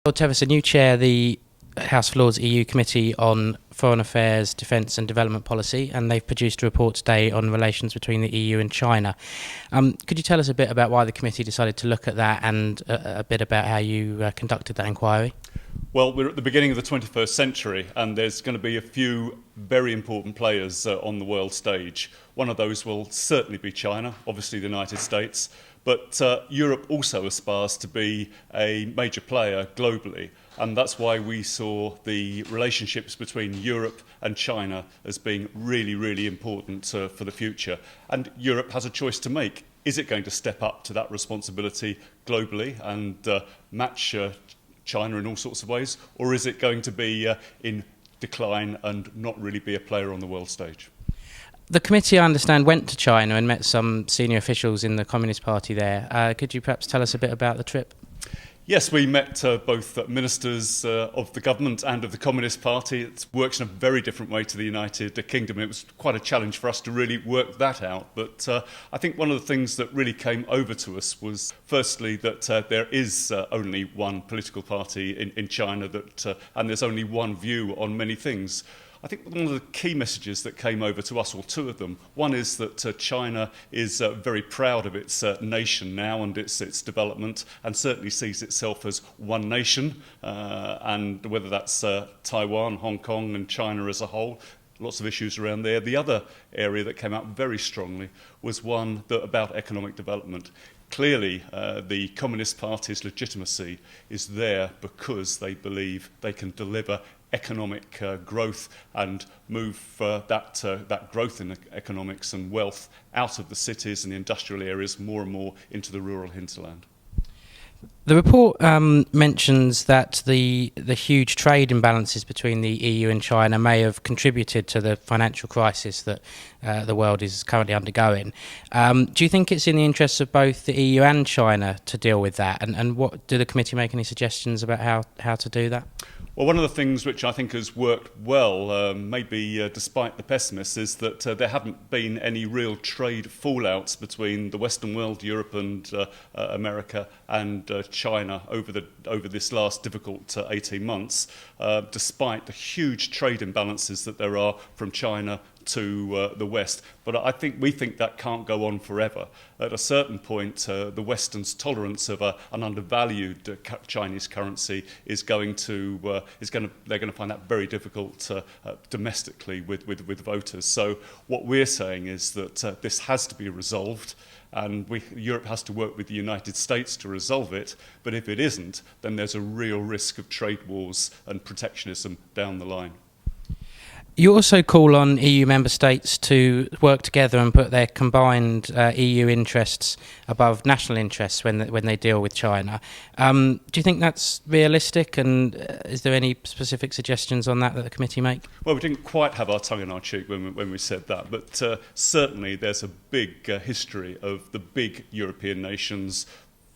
Well, Teverson, you chair the House of Lords EU Committee on Foreign Affairs, Defence and Development Policy, and they've produced a report today on relations between the EU and China. Could you tell us a bit about why the committee decided to look at that and a bit about how you conducted that inquiry? Well, we're at the beginning of the 21st century, and there's going to be a few very important players on the world stage. One of those will certainly be China, obviously the United States, but Europe also aspires to be a major player globally, and that's why we saw the relationships between Europe and China as being really, really important for the future. And Europe has a choice to make. Is it going to step up to that responsibility globally and match China in all sorts of ways, or is it going to be in decline and not really be a player on the world stage? The committee, I understand, went to China and met some senior officials in the Communist Party there. Could you perhaps tell us a bit about the trip? Yes, we met both ministers of the government and of the Communist Party. It works in a very different way to the United Kingdom. It was quite a challenge for us to really work that out. But I think one of the things that really came over to us was, firstly, that there is only one political party in China, and there's only one view on many things. I think one of the key messages that came over to us, or two of them, one is that China is very proud of its nation now and its development, and certainly sees itself as one nation, and whether that's Taiwan, Hong Kong and China as a whole, lots of issues around there. The other area that came out very strongly was one about economic development. Clearly, the Communist Party's legitimacy is there because they believe they can deliver economic growth and move that growth in economics and wealth out of the cities and the industrial areas more and more into the rural hinterland. The report mentions that the huge trade imbalances between the EU and China may have contributed to the financial crisis that the world is currently undergoing. Do you think it's in the interests of both the EU and China to deal with that? And what do the committee make any suggestions about how to do that? Well, one of the things which I think has worked well, maybe despite the pessimists, is that there haven't been any real trade fallouts between the Western world, Europe and America and China over this last difficult 18 months, despite the huge trade imbalances that there are from China to the West. But we think that can't go on forever. At a certain point, the Western's tolerance of an undervalued Chinese currency they're going to find that very difficult domestically with voters. So what we're saying is that this has to be resolved, and Europe has to work with the United States to resolve it. But if it isn't, then there's a real risk of trade wars and protectionism down the line. You also call on EU member states to work together and put their combined EU interests above national interests when they deal with China. Do you think that's realistic, and is there any specific suggestions on that the committee make? Well, we didn't quite have our tongue in our cheek when we said that, but certainly there's a big history of the big European nations,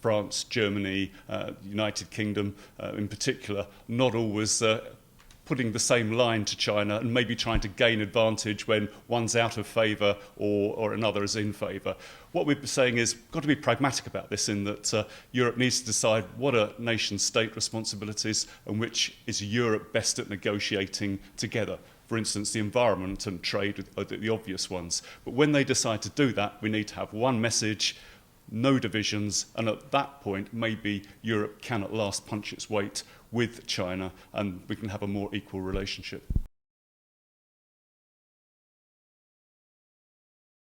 France, Germany, United Kingdom in particular, not always putting the same line to China and maybe trying to gain advantage when one's out of favour or another is in favour. What we're saying is got to be pragmatic about this, in that Europe needs to decide what are nation-state responsibilities and which is Europe best at negotiating together. For instance, the environment and trade are the obvious ones. But when they decide to do that, we need to have one message, no divisions, and at that point maybe Europe can at last punch its weight with China and we can have a more equal relationship.